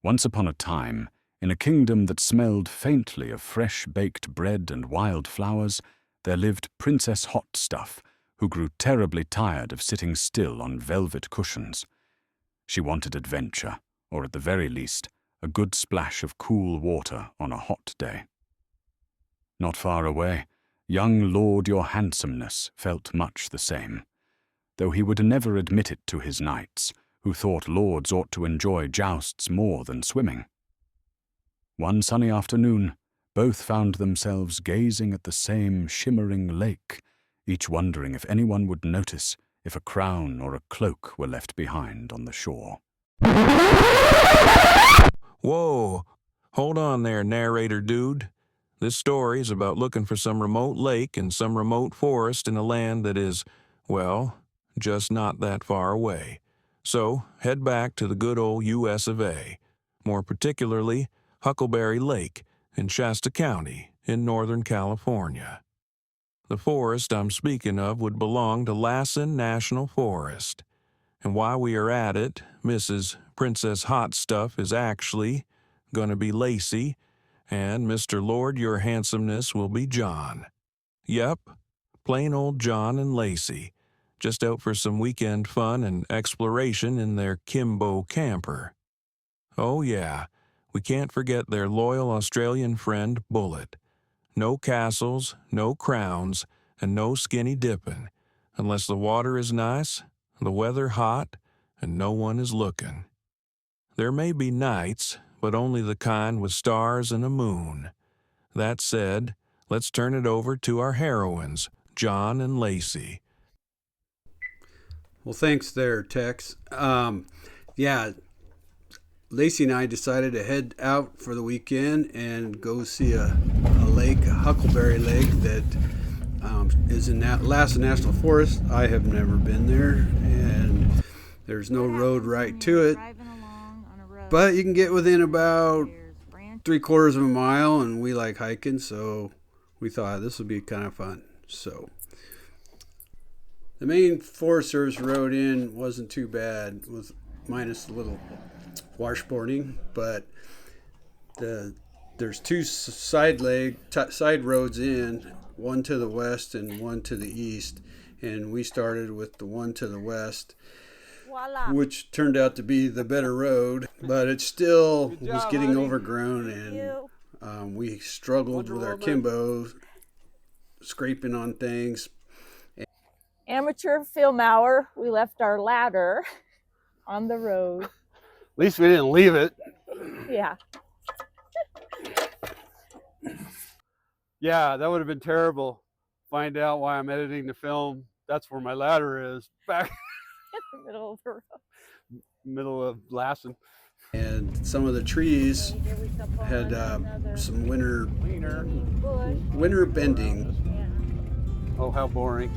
Once upon a time, in a kingdom that smelled faintly of fresh-baked bread and wild flowers, there lived Princess Hot Stuff, who grew terribly tired of sitting still on velvet cushions. She wanted adventure, or at the very least, a good splash of cool water on a hot day. Not far away, young Lord Your Handsomeness felt much the same, though he would never admit it to his knights, who thought lords ought to enjoy jousts more than swimming. One sunny afternoon, both found themselves gazing at the same shimmering lake, each wondering if anyone would notice if a crown or a cloak were left behind on the shore. Whoa! Hold on there, narrator dude. This story is about looking for some remote lake and some remote forest in a land that is, well, just not that far away. So, head back to the good old US of A, more particularly HuckleBerry Lake in Shasta County in Northern California. The forest I'm speaking of would belong to Lassen National Forest. And while we are at it, Mrs. Princess Hot Stuff is actually going to be Lacy, and Mr. Lord Your Handsomeness will be John. Yep, plain old John and Lacy, just out for some weekend fun and exploration in their Kimbo camper. Oh yeah, we can't forget their loyal Australian friend Bullet. No castles, no crowns, and no skinny dipping, unless the water is nice, the weather hot, and no one is looking. There may be nights, but only the kind with stars and a moon. That said, let's turn it over to our heroines, John and Lacy. Well, thanks there, Tex. Yeah, Lacy and I decided to head out for the weekend and go see a lake, a HuckleBerry Lake that is in Lassen National Forest. I have never been there, and there's no road right to it. But you can get within about 3/4 of a mile, and we like hiking, so we thought this would be kind of fun. So the main Forest Service road in wasn't too bad, with minus a little washboarding, but there's two side roads in, one to the west and one to the east, and we started with the one to the west. Voila. Which turned out to be the better road, but it still was getting overgrown, and we struggled with our Kimbo, scraping on things. Amateur film hour, we left our ladder on the road. At least we didn't leave it. Yeah. Yeah, that would have been terrible. Find out why I'm editing the film. That's where my ladder is, back in the middle of the road. Middle of Lassen. And some of the trees had some winter bending. Oh, how boring.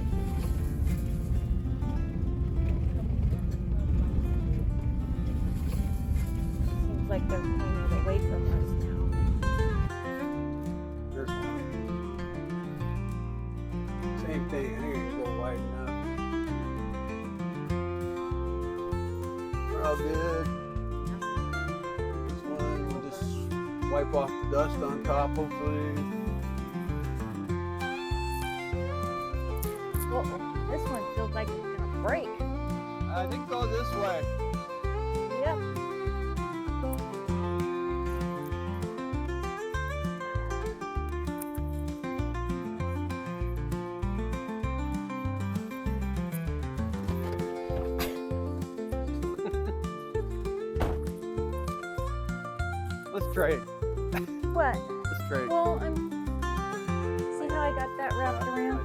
Seems like they're pointed away from us now. There's one. Same thing. I think it's a little wide enough. We're all good. This one, we'll just wipe off the dust on top, hopefully. Well, this one feels like it's gonna break. I think go this way. Yep. Let's trade. What? Let's trade. Well, see how I got that wrapped around?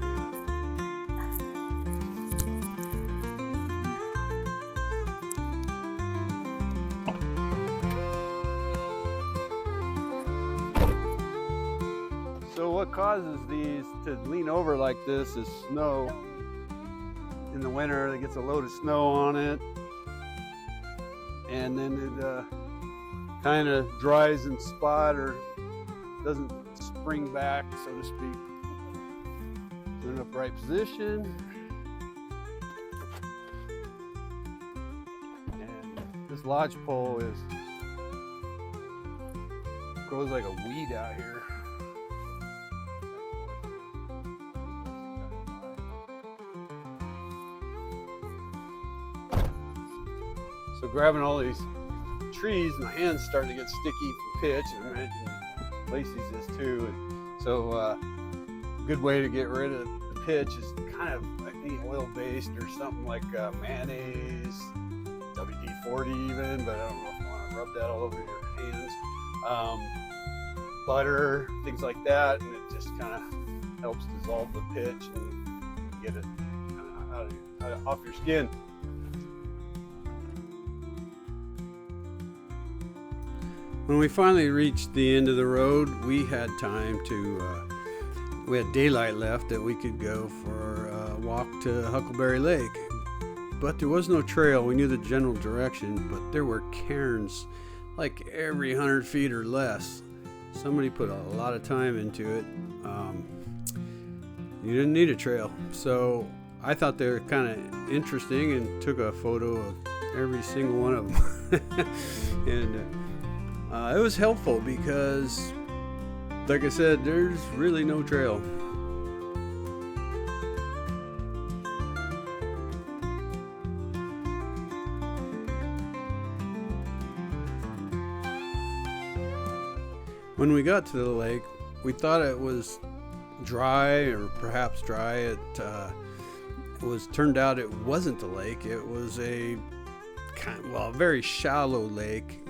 So what causes these to lean over like this is snow. In the winter, it gets a load of snow on it, and then it kind of dries and spot, or doesn't spring back, so to speak. Put it in upright position. And this lodgepole is grows like a weed out here. So grabbing all these trees, my hand's starting to get sticky from pitch, and I imagine Lacy's is too. And so a good way to get rid of the pitch is kind of any oil-based or something like mayonnaise, WD-40 even, but I don't know if you want to rub that all over your hands. Butter, things like that, and it just kind of helps dissolve the pitch and get it kind of off your skin. When we finally reached the end of the road, we had time to, we had daylight left that we could go for a walk to HuckleBerry Lake. But there was no trail. We knew the general direction, but there were cairns like every 100 feet or less. Somebody put a lot of time into it. You didn't need a trail. So I thought they were kind of interesting and took a photo of every single one of them. And it was helpful because, like I said, there's really no trail. When we got to the lake, we thought it was dry, or perhaps dry. It turned out it wasn't a lake. It was a very shallow lake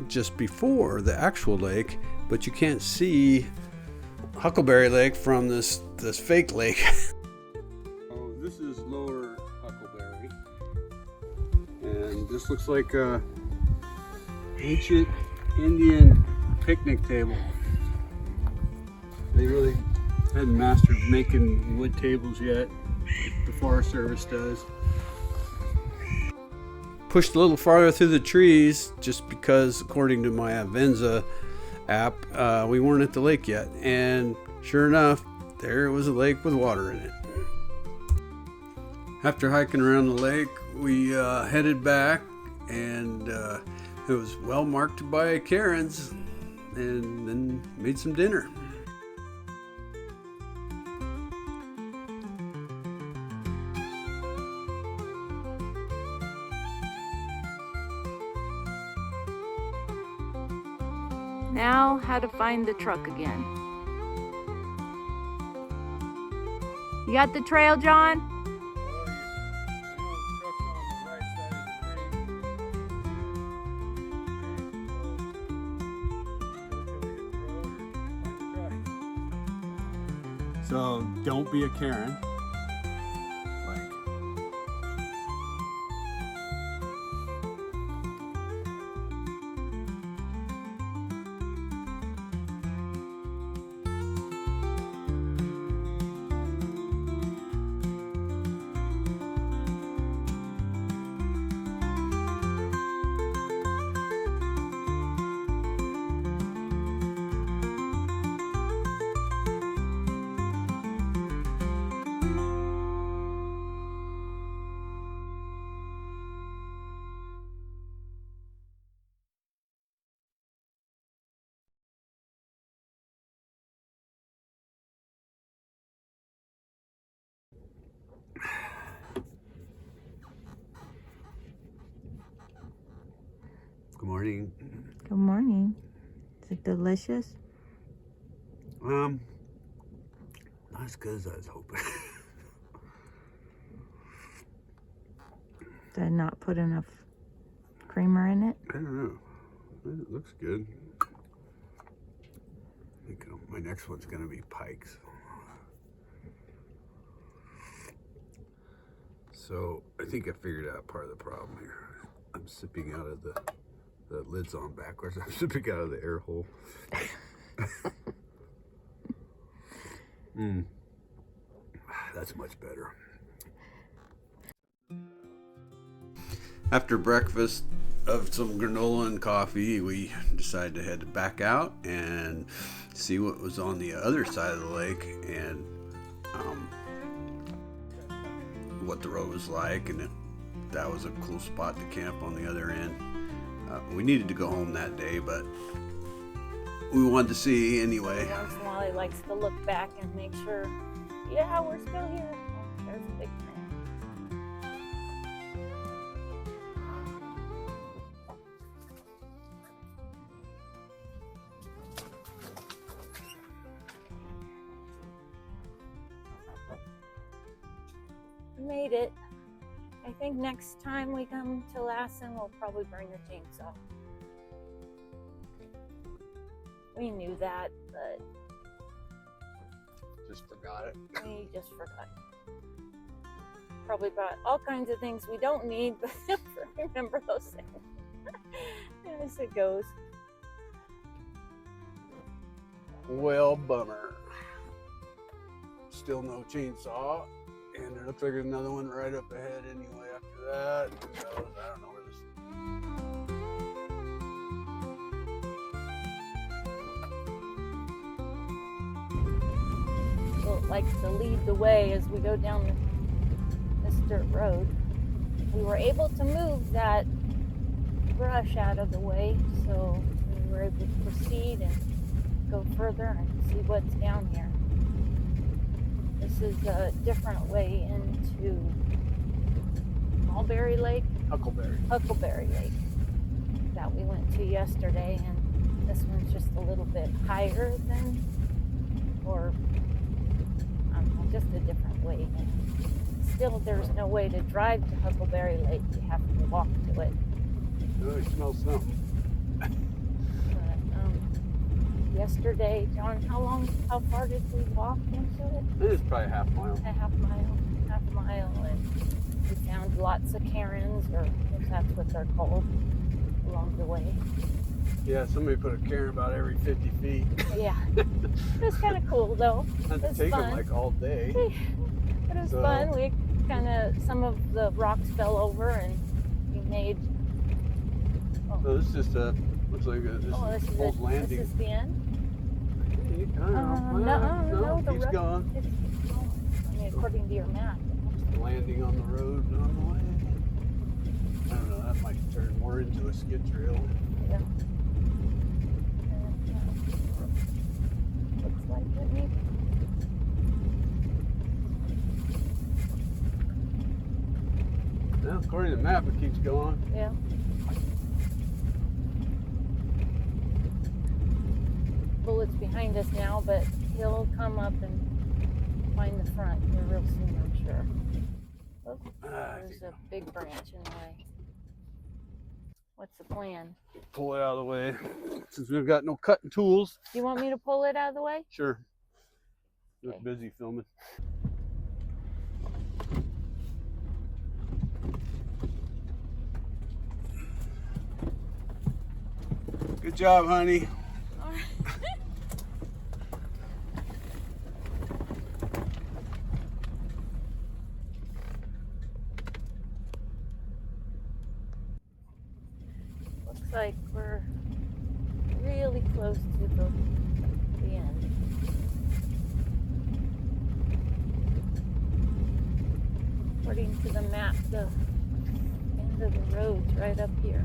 just before the actual lake, but you can't see HuckleBerry Lake from this fake lake. Oh, this is Lower HuckleBerry, and this looks like a ancient Indian picnic table. They really hadn't mastered making wood tables yet, like the Forest Service does. Pushed a little farther through the trees just because, according to my Avenza app, we weren't at the lake yet. And sure enough, there was a lake with water in it. After hiking around the lake, we headed back, and it was well marked by cairns, and then made some dinner. Now, how to find the truck again. You got the trail, John? So don't be a Cairn. Good morning. Good morning. Is it delicious? Not as good as I was hoping. Did I not put enough creamer in it? I don't know. It looks good. I think my next one's gonna be pikes. So I think I figured out part of the problem here. I'm sipping out of the lid's on backwards. I'm sipping out of the air hole. That's much better. After breakfast of some granola and coffee, we decided to head back out and see what was on the other side of the lake, and what the road was like, and that was a cool spot to camp on the other end. We needed to go home that day, but we wanted to see anyway. Once in a while, he likes to look back and make sure, yeah, we're still here. Oh, there's a big thing. We made it. I think next time we come to Lassen, we'll probably bring the chainsaw. We knew that, but Just forgot it. we just forgot. Probably brought all kinds of things we don't need, but never remember those things. As it goes. Well, bummer. Still no chainsaw. And it looks like there's another one right up ahead anyway after that. Who knows? I don't know where this Likes to lead the way as we go down this dirt road. We were able to move that brush out of the way, so we were able to proceed and go further and see what's down here. This is a different way into Mulberry Lake, HuckleBerry Lake that we went to yesterday, and this one's just a little bit higher than, or just a different way. And still, there's no way to drive to HuckleBerry Lake. You have to walk to it. Oh, it smells something. But, yesterday, John, how far did we walk into it? It's probably a half mile. A half mile, and we found lots of Cairns, or if that's what they're called, along the way. Yeah, somebody put a Cairn about every 50 feet. Yeah, it was kind of cool though. Had to It was take fun. them like all day. But it was fun. We some of the rocks fell over, and we made. So this is just looks like this is old landing. This is the end. I don't know. No, it keeps going. It keeps going. I mean, according to your map. Landing on the road and on the way. I don't know, that might turn more into a skid trail. Yeah. Looks like it maybe. Well, according to the map, it keeps going. Yeah. Bullet's behind us now, but he'll come up and find the front here real soon, I'm sure. Oh, there's a big branch in the way. What's the plan? Pull it out of the way. Since we've got no cutting tools. Do you want me to pull it out of the way? Sure. Look Okay. busy filming. Good job, honey. All right. Looks like we're really close to the end. According to the map, the end of the road's right up here.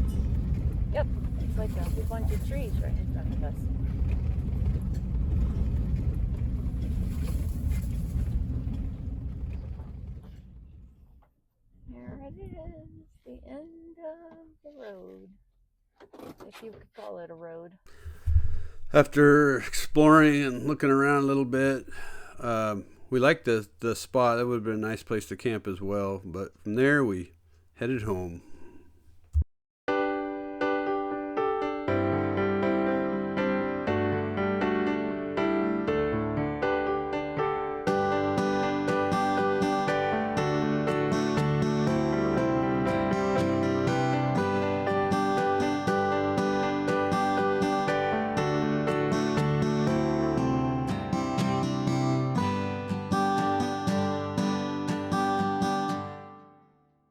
Yep, it's like a whole bunch of trees right in front of us. There it is, the end of the road. If you could call it a road. After exploring and looking around a little bit, we liked the spot. That would have been a nice place to camp as well. But from there, we headed home.